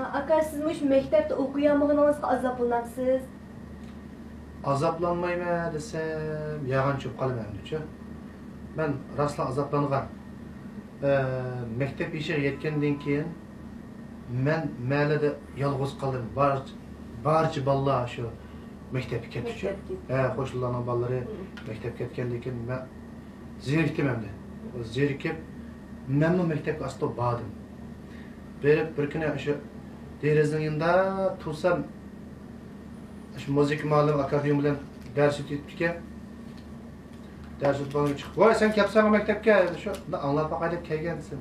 Aka siz mektepte okuyamağınızda azaplanamsınız. Azaplanmayma desem, yağan çöp kalıp emdiçi. Ben rastla azaplanğan. Mektep işe yetkenden keyin men mälede yalğız kaldım. Barcı ballar şu mektepke ketişi. Hoşlanan ballary mektepke ketkendan keyin men zerikdim emdi. Zerikip men mektepke asla badım. Bir kune şu derezining yanında tursam şu müzik muallim akademiyum bilen ders ötüp ders ötüp çıkıp "Voy sen kelsen mektepke" şu anlap bakaydıp kelgensin.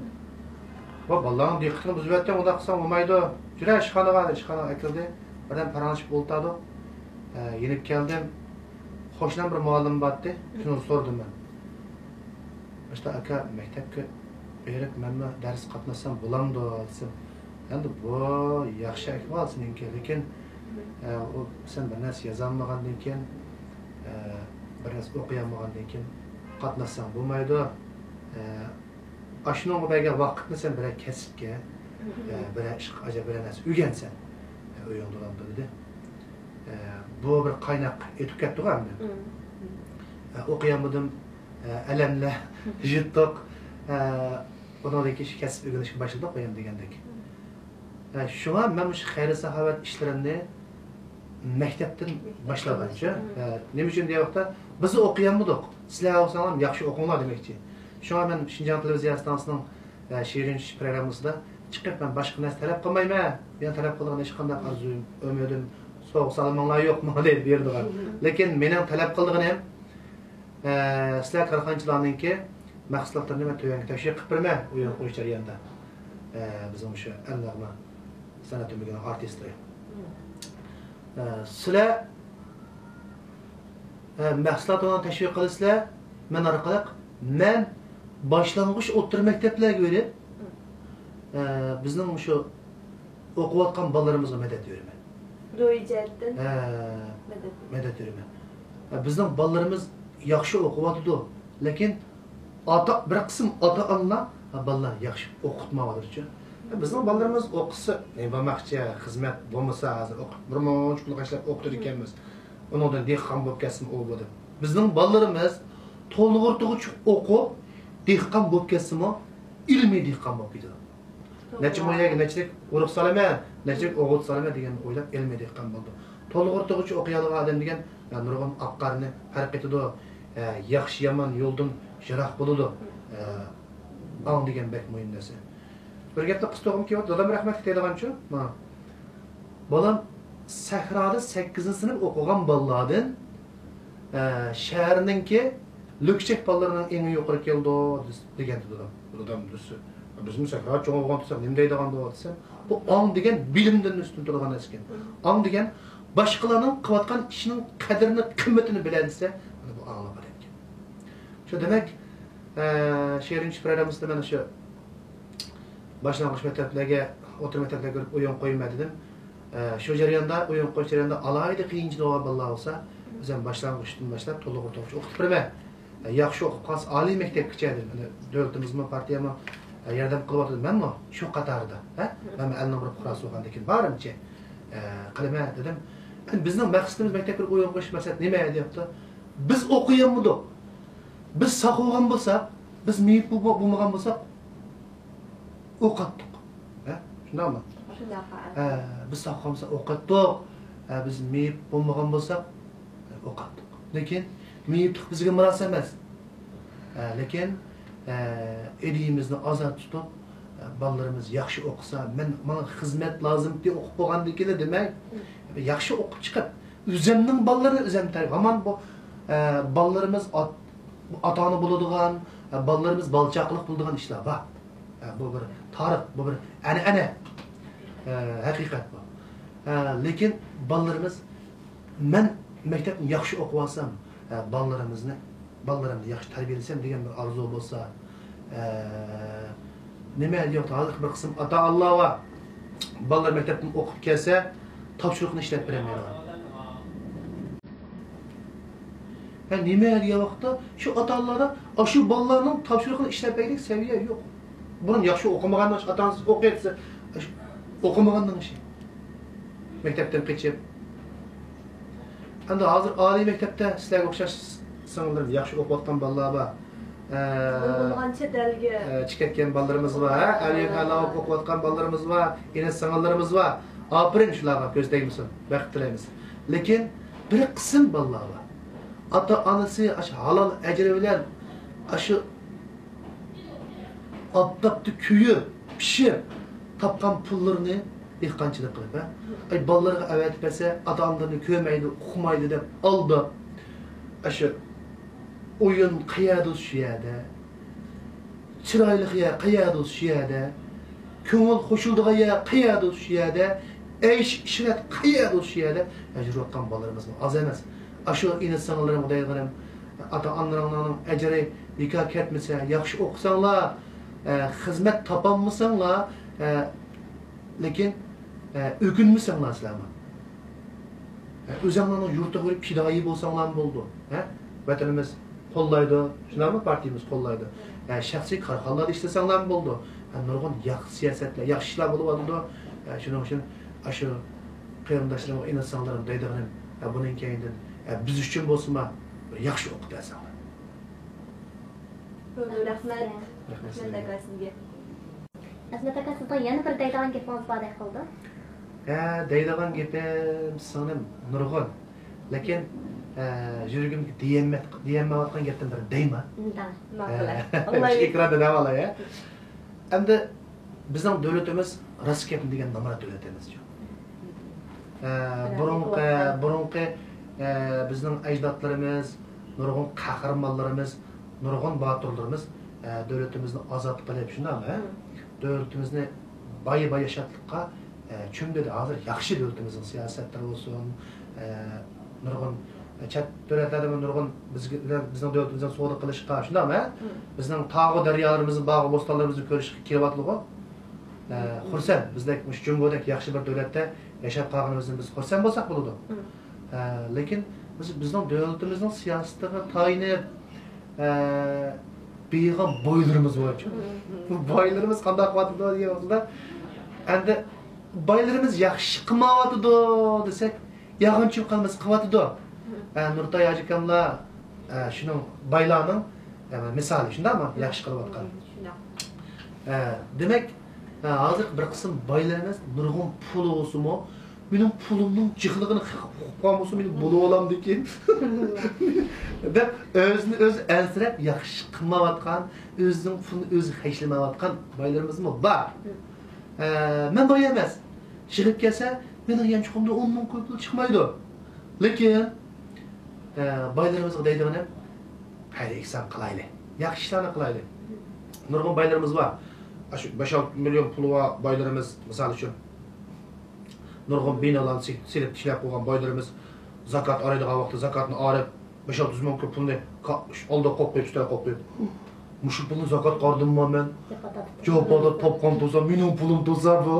Va ballarning diqqatini buzib yotgan unda qilsam bo'lmaydi. Jura ishxonaga akildi. Birdan paranishib o'ltadi. Yenib keldim. Qo'shniam bir muallim bordi. Shuni so'radim men. İşte aka maktabga berib menma dars qatnashsam bo'lamdi desam. Endi bu yaxshi ahvol seniki, lekin o sen bir narsa yozolmagandan keyin bir narsa o'qiyolmagandan keyin qatnashsam bo'lmaydi. Aşının belki vaktini sen böyle kesipke, böyle acaba böyle nasıl ügensen, uyandıranda dedi. Bu bir kaynak etiket doğru mu? Okuyamadım, elemle, jittik, ondan kişi kesip ügenişe başladık koyam degendek. Şu an ben şu hayırlı sahavet işlerini mektepten başlaganca, ne için diye vakta bizi okuyamadık, sizler olsanlar yaxşı okunlar demekçi. Şu an ben Şinjan Televizyon Stansı'nın şiirin programımızda çıkıp ben başka narsa talep qilmayman. Ben talep qilgan hech qanday arzuyum, ümidim, soğuk salmanlar yok mu deb berdilar. Lekin mening talep qilganim sizlar korxonchilarningki mahsulotlarni men to'yanga tashkil qilib berman, o'yin qo'yish jarayonida. Bizim şu anlag'ma san'at o'qigan artistlar. Sizlar mahsulotlarni tashkil qilasizlar, men orqali men başlangıç o'rta maktablarga berib, bizning shu o'qiyotgan bolalarimizga madad beraman. Ro'yjatdan madad beraman. Bizning bolalarimiz yaxshi o'qiyotdi, lekin bir qism ota-onalar bolalar yaxshi o'qitmayapti. Bizning bolalarimiz o'qisa, ne bo'lmoqchi, xizmat bo'lmasa hozir bir muncha pul qashlab o'qitar ekanmiz. Undan dehqon bo'lib ketsin u bo'ldi. Bizning bolalarimiz to'lg'irtig'ich o'qib dehqon bo'lib ketsa-mo, ilmiy dehqon bo'lib ketadi. Necha mo'yaga nechilik urug' solaman, nechilik o'g'it solaman degan o'ylab ilmiy dehqon bo'ldi. To'lg'irtig'ich o'qiyotgan odam degan nurg'un oqqarni farq etadi. Yaxshi yomon yo'ldan jiroq bo'ladi. Ang degan bek muhim narsa. Bir gapda qistog'im kelyapti, dadam rahmat deydiganchi, bolam sahroda 8-sinf o'qigan bolalardan shaharninki lükçek ballarının en yukarı keldi degan adam. Adam dursa. Bizim sahra çoğun olgan tutsak nima deydigan desem, bu ang degan bilimden üstün turgan ekan. Ang degan başqalarning qilayotgan ishining qadrini, qimmatini bilsa, bu angla bor ekan. Shu demak, şehrinchi programmamizda mana shu boshlang'ich maktablarga, o'rta maktablarga kirib o'yin qo'yma dedim. Shu jarayonda o'yin qo'yish jarayonida alayda qiyinchilik bolalar bo'lsa, biz ham boshlang'ichdan boshlab to'liq o'qitib o'qitib beraman. Yaxshi o'qib qolsa oliy maktabgacha dedim. Davlatimizmi, partiyami yordam qilyapti menmi? Shu qatorida, men alni bir qurasi bo'lgan lekin barimcha qilaman dedim. Bizning maqsadimiz maktabga o'yin qo'yish maqsad nima deyapti? Biz o'qiyapmidik. Biz sog' bo'lgan bo'lsak, biz miyib bo'lmagan bo'lsak o'qitdik. Shundaymi? Shunaqa. Biz sog' bo'lsak o'qitdik. Biz miyib bo'lmagan bo'lsak o'qitdik. Lekin miyib bizga muros emas. Lekin elimizni ozod tutib, bolalarimiz yaxshi o'qisa, menga xizmat lozim deb o'qib bo'lgandan keyin demak, yaxshi o'qib chiqib, o'zimning bolalari o'zim tarbiya. Hamon bu bolalarimiz ota-ona bo'ladigan, bolalarimiz balchaqlik qiladigan ishlar bor. Bu bir tarix, bu bir ana haqiqat bu. Lekin bolalarimiz men maktabni yaxshi o'qib olsam, bolalarımni yaxshi tarbiyalasam degan bir arzu bo'lsa, nima deyapti? Hozir bir qism ota-onalar va bolalar maktabdan o'qib kelsa, topshiriqni ishlab beramaydi. Nima degan vaqtda shu ota-onalar shu bolalarning topshiriqni ishlab beraylik saviya yo'q. Buni yaxshi o'qimagandan ota-onasi o'qiyotsa, Okumaganның işi. Mektepten keçip. Endi hazır Ali mektepte sizlerge okşaş sınırlarım, yaxşı okuyatkan ballar var. Bulungan chet elge. Çıketken ballarımız var, Ali hala okuyatkan ballarımız var, yine sınırlarımız var. Aferin şularga göz değmişsin, bəxt dileymiz. Lekin bir kısım ballar var. Ata anası aşı halal ecri bilen aşı aptaptı küyü pişir tapkan pullarını dehqançılık qilib, ay ballarga avatib bersa, ata-onalarni ko'maydi, uqmaydi deb aldı. Aşı oyun qayerda şu yerda, chiroyli yer qayerda şu yerda, ko'ngil qo'shildigan yer qayerda şu yerda, aysh ishrat qayerda şu yerda ajrayotgan ballarimiz az emas. Aşı insanlarım deyganim, ata-onalarning ajri nikah ketmasa, yaxshi o'qisanglar, xizmat topolmasanglar, lekin ökünmüsənglar sizlərmə. Özənglərinin yurtta qoyub fidayi bolsanglar boldu. Vətənimiz qollaydı, şunlarmı partiyimiz qollaydı. Şəxsi qarxanlarda işləsənglar boldu. Nurgun yaxşı siyasətlər, yaxşı işlər olub aldı. Şunun üçün aşı qeyrindaşlarım, insanlarım deydiğim bunun keyindən biz üçün bolsunma yaxşı oxu desənglar. Rəhmət. Rəhmət aka sizge. Azmat aka sizga yana bir deydigan gapingiz bor deb qildi. Deydigan gapim singlim nurg'un. Lekin yuragim diyemmayotgan gapdan biri deyman. Ma'qul. Ekranda davala ya. Endi bizning davlatimiz Rossiya degan nomra davlatimiz. Burunqi bizning ajdodlarimiz, nurg'un qahramonlarimiz, nurg'un botirlarimiz davlatimizni ozod qilib shundami? Davlatimizni bay yaşatlıqqa çömdedi. Hazır yaxşı davlatimizin siyasetleri olsun, nurg'un chet davlatlardan nurg'un bizning davlatimizdan savdo qilishqa shundami? Bizning tog'i daryolarimizni, bog' bo'stonlarimizni ko'rishga kelyaptimi? Xursand, bizdek mush Jungodek yaxshi bir davlatda yashab qolganimizdan biz xursand bo'lsak bo'ladi. Lekin bizning davlatimizning siyosatiga tayinib beyg'am boylarimiz var. Bu boylarimiz qanday qilyapti degan vaqtda endi boylarimiz yaxshi qilmayapti desak, yog'inchilik qilmas qilyapti. Nurtay ajikamlar shuning boylarning misoli shundami? Yaxshi qilyapti. Demak, hozir bir qism boylarimiz nurg'un pul olsunmi, benim pulumning jiqligini qilib meni bo'lib olamdikin deb o'zini o'zi ansirab yaxshi qilmayotgan, o'zining pulini o'zi hashlayotgan boylarimizmi bor. Men boy emas. Chiqib kelsa, mening yanchiqimda 10 ming pul chiqmaydi. Lekin boylarimizga deydiganim, hayır ihsan qilayli. Yaxshi ishlarni qilayli. Nurg'un boylarimiz bor. Shu 5-6 milyon puli bor boylarimiz, misol uchun nurg'un binolarni silib ishlab qo'ygan boylarimiz zakat araydigan vaqtda zakatni olib 5-600 ming pulni oldi qo'yib qo'yib, ustiga qo'yib qo'yib. Mushu pulni zakat qordimmi men? Jo'poda topgan bo'lsa, mening pulim bo'lsa bu.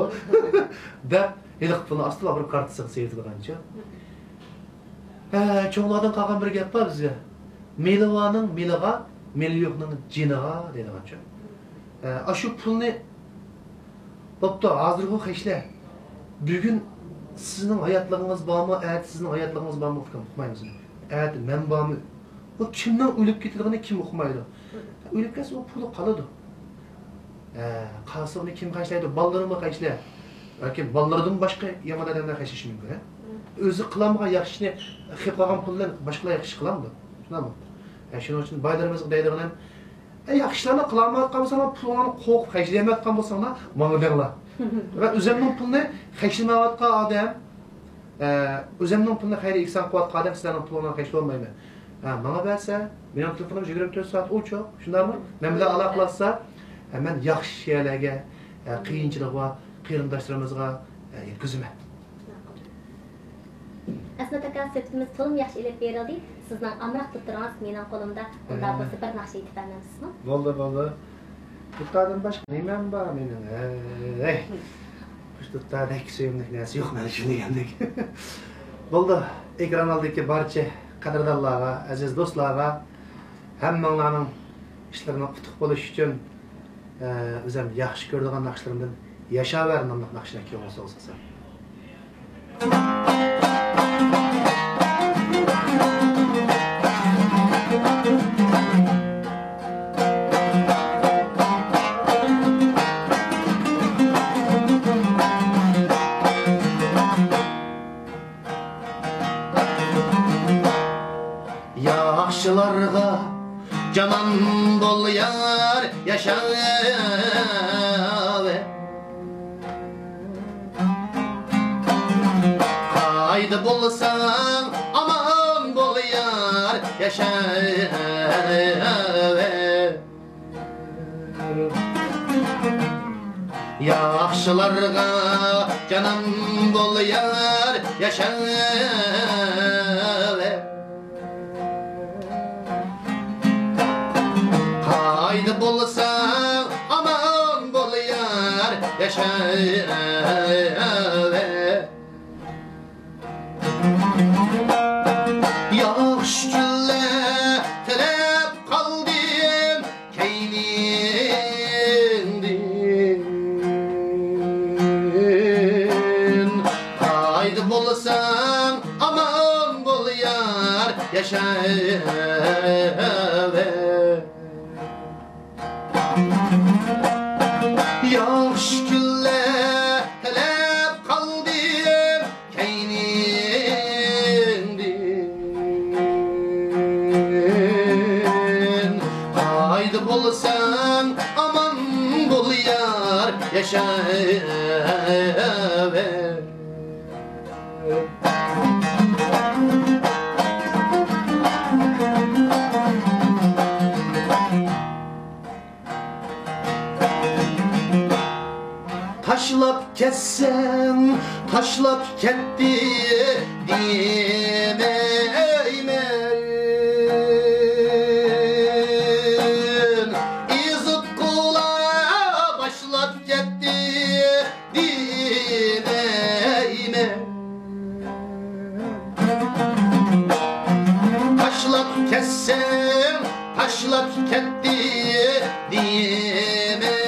deb eliq pulni ostida bir kartasiga seyirgancha. Cho'nglardan qolgan bir gap bor bizga. Melivaning meliga, meliyoqning jiniga deydigancha. Shu pulni bo'pti, hozirgi xishlar. Bugun sizning hayotleringiz bormi, sizning hayotleringiz bormi uqmaymiz. Men bormi? Bu kimning o'lib ketganini kim uqmaydi? O'lib ketsa u puli qoladi. Qasırını kim qaşlaydi? Ballarını qaşlaydi. Balki ballardan boshqa yomon odamlar qaşishi mumkin. O'zi qilamagan yaxshini qilib qolgan puldan boshqalar yaxshi qilamdi. Shunami? Shuning uchun baylarimizga deydiganim, yaxshilarni qilmayotgan bo'lsanglar, pulni qo'qib qaşlamayotgan bo'lsanglar, menga denglar. Va o'zimning pulni qaşlamayotgan odam, o'zimning pulni xayri ihson qilayotgan odam sizlarning pulini qaşlamayman. Menga bersa, mening telefonim 24 soat o'chiq. Shundaymi? Men bilan aloqalashsa, men yaxshi yerlarga, qiyinchilikqa, qarindoshlarımızga yetkazman. Aslında aka söhbətimiz to'liq yaxshi ilib berildi. Sizning amroq tutturangiz mening qo'limda. Unda bo'lsa bir naqsh aytib bermaysizmi? Bo'ldi. Tutlardan boshqa nimam bor mening? Tutlardek sevimli narsa yo'q mana shuni degandek. Bo'ldi. Ekran oldidagi barcha qadrdonlarga, aziz do'stlarga hammanglarning ishlarini qutuq bo'lish uchun o'zim yaxshi ko'radigan naqshlarimdan yaşaverin anlıq nakşinek ki olsa olsa sen. Yaşlılarga canan bol yar yaşa ve haydi bulsan aman bol yar yaşa ve yaşlılarga canan bol yar yaşa ve haydi bulsan aman bol yar yaşa ve yaş gülle telep kaldım keynindin haydi bulsan aman bol yar yaşa ve yaş gülle telep kaldım keynindin haydi bulsan aman bul yar yaşa ve taşlap kessem taşlap ketti demeymen izit kula başlap ketti demeymen taşlap kessem taşlap ketti demeymen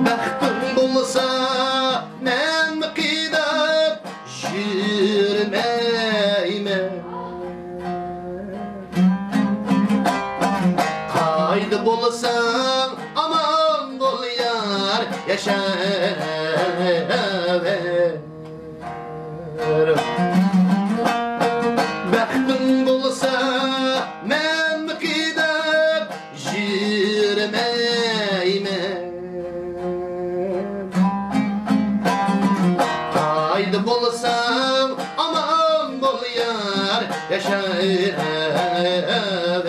Bəxtim bulsa mən qidab jürməyimə Haydi bulsan aman bul yar yaşa Bəxtim bulsa mən qidab jürməyimə haydi bulsan aman bul yar yaşa ve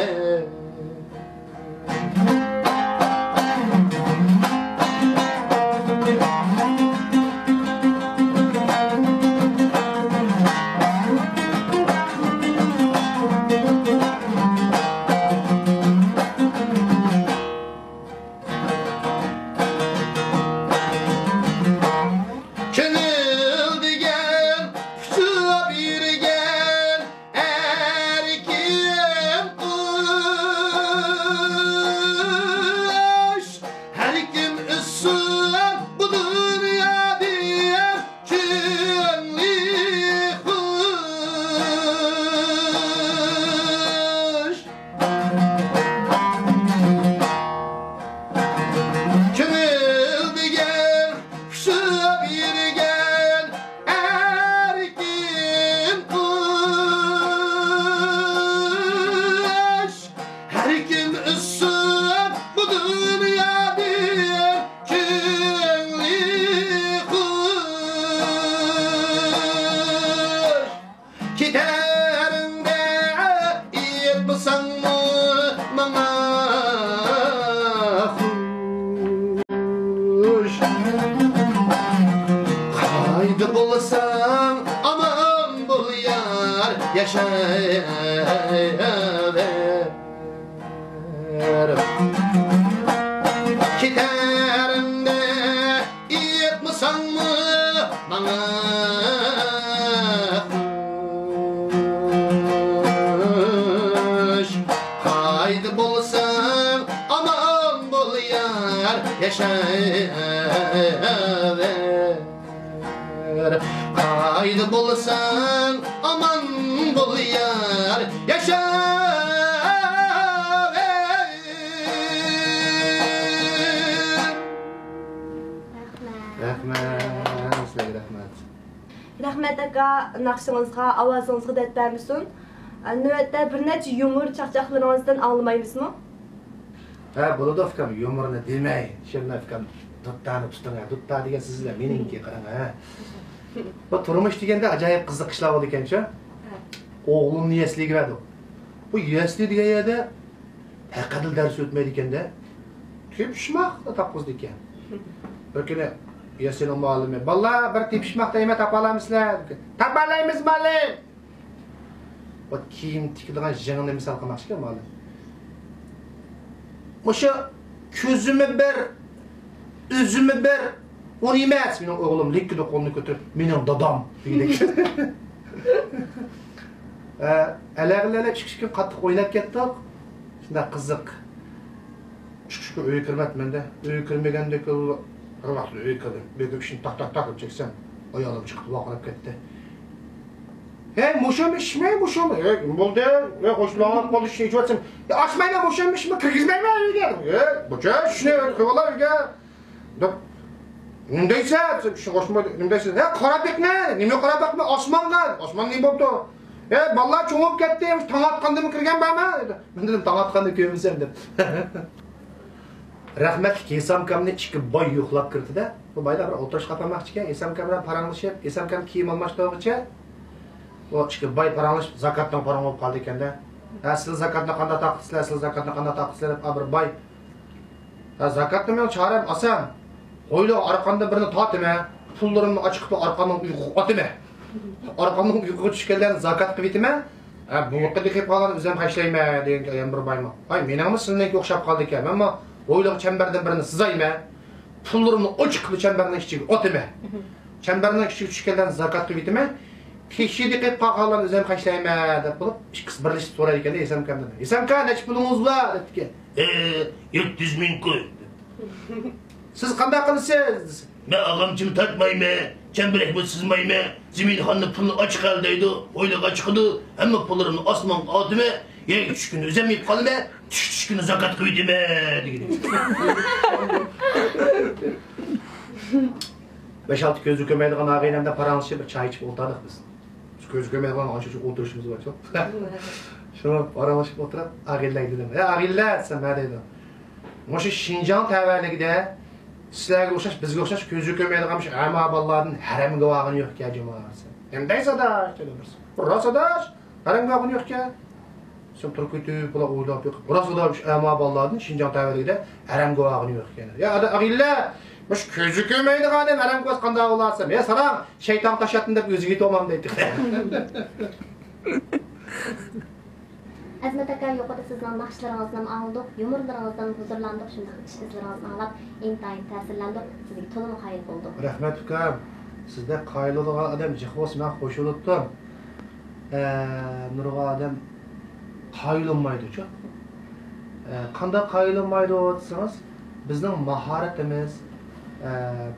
haydi bulsan aman bul yar yaşa giderim de Haydi bulsan aman bul yar yaşaver. Haydi bulsan aman bul yar yaşaver. Rahmat. Sizlerge rahmat. Rahmat aka, naqşыңызға, avazыңızға dət bərmisin. Növətdə bir neçə yumur çaqçaqlarınızdan anlamaymısınız? Ha, buludu afkam, yumurunu demey. Şimdi afkam, tuttanı tutun ha. Tutta degan sizler, meninki qarang ha. Bu turmuş degende acayip qiziq ishlar bo'ldi ekan-chi. O'g'limni yesliga berdi. Bu yesli degan yerda haqiqatdan dars o'tmaydi ekanda. Tepishmoq topqizdi ekan. Bir kuni yeslining muallimi, "Balla, bir tepishmoqda nima topa olamizlar?" "Topa olamiz, muallim." Bu kiyim tikilgan jingni misol qilmoqchi ekan muallim. O'sha ko'zimni bir, o'zimni bir, onu emas, mening o'g'lim lekkida qo'lni ko'tarib, mening dadam deydi. Alag'larga chiqishga qattiq o'ylab ketdik. Shunda qiziq. Chiqishga uy kirmadi menda. Uy kirmagandek vaqtda uy kirdim. Bego kishini tak deb cheksam, oyoqim chiqib voqilab ketdi. Hey, mushumishmi, mushumi? Bo'ldi, qo'shnilar qolishni ichvatsam, "Ochmayman, mushumishmi, kirgizmayman uyga." "Bo'cha, shuni qilib uyga." deb Nundaysa, shu qo'shmaydi. Nundaysa, "Ha, Qorabekni, nima Qorabekmi? Osmondan. Osmon nima bo'pti?" "Ballar cho'ngib ketdi, tong atqandimi kirgan bormi?" dedi. Men dedim, "Tong atqanda ko'msam" deb. Rahmatli Esamkamni ikki boy yo'qlab kirdi-da. Bu boylar bir o'tirish qapamoqchi ekan, Esamkam bilan paranglashib, Esamkam kiyim almashtirmoqchi. O ikki boy paranglashib, zakatdan parang olib qoldi ekanda. "Ha, siz zakatni qanday taqisizlar, siz zakatni qanday taqisizlar?" deb bir boy. "Ha, zakatni men chiqarib olsam, Oyla arqanda birini tatma, pullarimni ochib arqamdan uyquga otma. Arqamdan uyquga tushganlarni zakat qilib etma. Bu vaqtda qilib qolgan o'zim qashlayman degan bir baymo. "Ay, meningmi sizniki o'xshab qoldi ekan. Ammo oyla chambardan birini sizayma, pullarimni ochib qilib chambarning ichiga otma. Chambarning ichiga tushganlarni zakat qilib etma. Kishini qilib qolganlarni o'zim qashlayman" deb bo'lib, ikkisi birlashib so'rar ekan Esamkamdan. "Esamka, necha pulingiz bor?" debdi. 700 ming qo'y. "Siz qanday qilasiz?" "Men og'amchim tatmayman, chambarakmi sizmayman, Zeminxonni pulni och qaldaydi, o'yliga chiqdi, hamma pullarimni osmonga otma, yer tushkuni o'zim yeb qolma, tushkuni zakat qilib edima" dedi. 5-6 ko'zi ko'maydigan og'aynamda paranglashib bir choy ichib o'tirdik biz. Ko'zi ko'maydigan ancha o'tirishimiz bor-ku. Shuni paranglashib o'tirib, "Og'aylar" dedim. "Og'aylar" desam, "Ma" dedi. "O'sha Shinjon tavalligida sizlarga o'xshash, bizga o'xshash ko'zi ko'maydigan shu ama bolalarning haramga vog'ini yo'q-ku jamoasi. Endi sadash dedi birisi. "Rosadash, haramga vog'ini yo'q-ku." Sen turib ketib, bular o'ylab yo'q. "Rosadash, ama bolalarning Shinjon tavalligida haramga vog'ini yo'q ekan." "Ya, og'aylar, mush ko'zi ko'maydigan haramga qanday bo'larsam, "Ya, salam, shayton tashatdim deb o'ziga tomam" deydi. Azmat aka, yuqorida sizning naqshlaringizdan anladik, yumurlaringizdan huzurlandik, shunday ish-izlaringizni anglab, intayin ta'sirlandik. Sizga to'liq xayr bo'ldi. Rahmat ukam. Sizda qaylidigan odam jihvos men qo'shilibdim. Nurg'on odam qaylinmaydi-ku. Qanday qaylinmaydi desangiz, bizning mahoratimiz,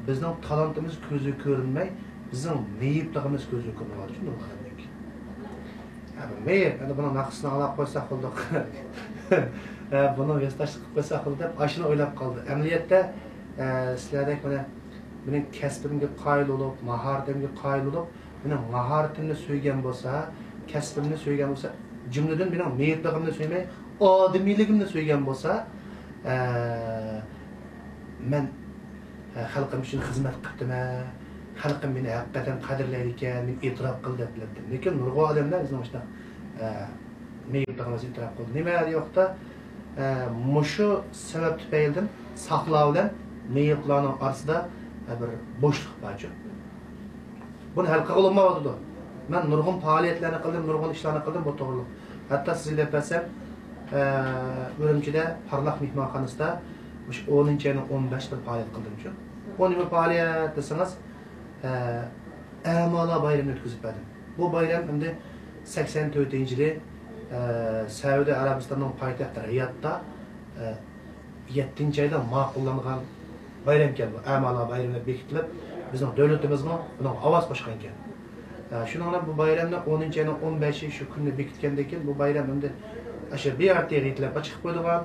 bizning talantimiz ko'zga ko'rinmay, bizning meyibligimiz ko'zga ko'rinadi. Nurg'on odamniki. Meyib, endi buni naqsini olib qo'ysak qildik. Buni vestashlik qilib qo'ysak qildik deb ashuni o'ylab qoldi. Amaliyotda sizlardek mana mening kasbimga qoyil bo'lib, mahoratimga qoyil bo'lib, mening mahoratimni so'ygan bo'lsa, kasbimni so'ygan bo'lsa, jumladan mening meyibligimni so'ymay, odamiyligimni so'ygan bo'lsa, men xalqim uchun xizmat qildim. Xalqim meni haqiqatan qadrlaydi ekan, men e'tirof qildi deb bildim. Lekin nurg'on odamlar bizning ishda meyibligimizni e'tirof qildi. Nima yo'qda, mushu sabab tufaylidan saqlov bilan meyiblarning orasida bir bo'shliq bor. Buni hal qilib olmaydi. Men nurg'un faoliyatlarni qildim, nurg'un ishlarni qildim, bu to'g'ri. Hatto sizga deb bersam, Urumchida Parlaq mehmonxonasida 10-ayning 15 bir faoliyat qildim-ku. 10 bir faoliyat desangiz, Amala bayramını o'tkazib berdim. Bu bayram endi 84-yili Saudiya Arabistanının poytaxti Riyadda 7-ci ayda ma'qullangan bayram ekan bu. Amala bayramı bekitilib, bizning davlatimizga buni ovoz qo'shgan ekan. Shundan bilan bu bayramni 10-ci ayning 15-i shu kunni bekitgandan keyin bu bayram endi o'sha BRT'ga yetlab chiqib qo'ydigan,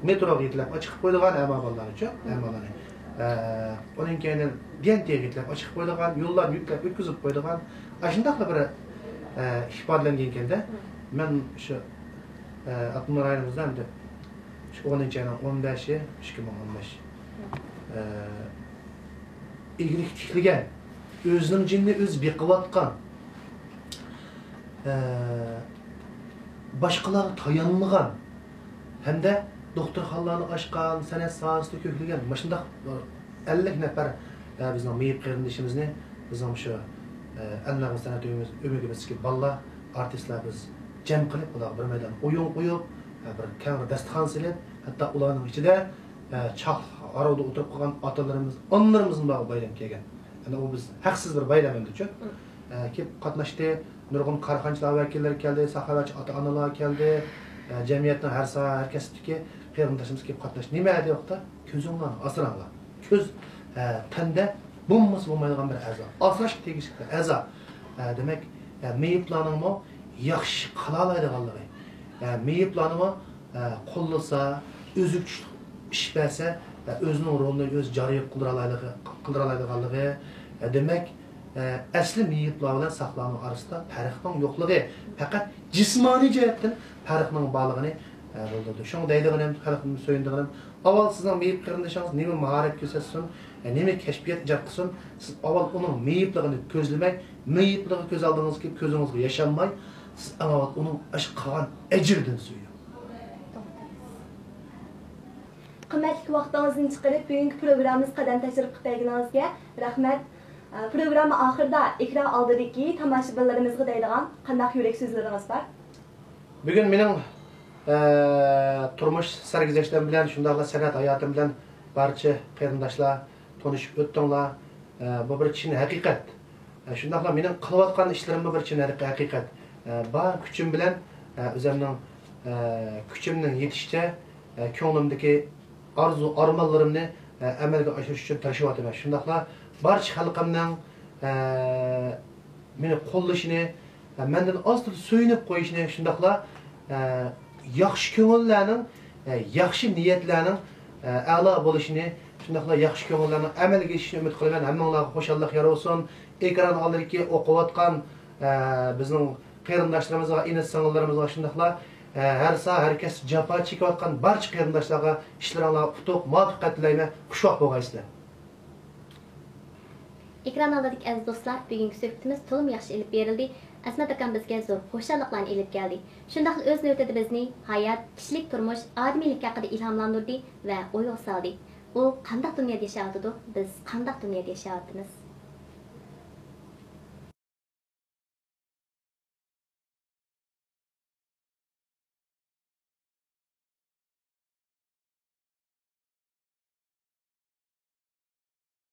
metroga yetlab chiqib qo'ydigan amalar uchun, amalarni. Onun keyin BNT'ga yetlab chiqib qo'ydigan, yo'llarni yuklab o'tkazib qo'ydigan. Shundaqla bir ifodalangan ekanda, men shu Akmar ayimizdan endi shu 10-ci ayning 15-i 2015 igrik tikligan, o'zining jinni o'z beqivatgan, boshqalarga tayanmagan, hamda doktorxonalarni ochgan, san'at sohasida ko'klagan, mana shundaq 50 nafar bizning meyib qarindishimizni, bizning shu anlar san'at o'migimizdagi bolalar, artistlar biz jam qilib, ular bir maydon o'yin qo'yib, bir kamera dasturxon silib, hatto ularning ichida choq arovda o'tirib qolgan otalarimiz, onalarimizning bog'i bayram kelgan. Yani o biz haqsiz bir bayram endi uchun. Kelib qatnashdi, nurg'un korxonchilar vakillari keldi, saxovatchi ota-onalar keldi, jamiyatning har soha, har kasbdagi qarindoshimiz kelib qatnashdi. Nima deyapti? Ko'zingni asranglar. Ko'z tanda bo'lmaydigan bir a'zo. Asrash tegishli a'zo. Demak, meyiblarning yaxshi qila oladiganligi. Meyiblarni qo'llasa, o'zi ish bersa, o'zining rolini o'z joriy qildira oladiganligi. Demak, asli meyiblar bilan saqlanma orasida farqning yo'qligi, faqat jismoniy jihatdan farqning borligini bildirdi. Shunga deydiganim, xalqning so'yindiganim, avval sizning meyib qarindoshingiz nima mahorat ko'rsatsin, nima kashfiyat ijod qilsin, siz avval uning meyibligini ko'zlamay, meyibligiga ko'z oldingizga ko'zingizga yashanmay, siz avval uning ish qilgan ajridan so'ying. Qimmatli vaqtingizni chiqarib, bugungi programmamiz qadam tashrif qilganingizga rahmat. Programma oxirida ekran oldidagi tomoshabinlarimizga deydigan qanday yurak so'zlaringiz bor? Bugun mening turmush sarguzashtlarim bilan, shundaqla san'at hayotim bilan barcha qarindoshlar tanishib o'tdinglar. Bu bir chin haqiqat. Shundaqla mening qilayotgan ishlarim bir chin haqiqat. Bor kuchim bilan o'zimning kuchimning yetishicha ko'nglimdagi arzu armonlarimni amalga oshirish uchun tirashyapman. Shundaqla barcha xalqimning meni qo'llashini, mendan ozdir so'yinib qo'yishini, shundaqla yaxshi ko'ngillarning, yaxshi niyatlarning a'lo bo'lishini, shundaqla yaxshi ko'ngillarning amalga oshishini umid qilaman. Hammanglarga xushallik yor bo'lsin. Ekran oldidagi o'qiyotgan bizning qarindoshlarimizga, ina-singillarimizga shundaqla her saha herkes jafo chekayotgan barcha qarindoshlarga ishlaringlar utuq, muvaffaqiyat tilayman. Xushvaqt bo'lgaysizlar. Ekran oldidagi aziz do'stlar, bugungi suhbatimiz to'liq yaxshi ilib berildi. Asmat akam bizga zo'r xo'shalliqlarni ilib keldi. Shundaqla o'z navbatida bizni hayot, kishilik turmush, odamiylik haqida ilhomlantirdi va o'yga soldi. U qanday dunyoda yashayotdi? Biz qanday dunyoda yashayapmiz?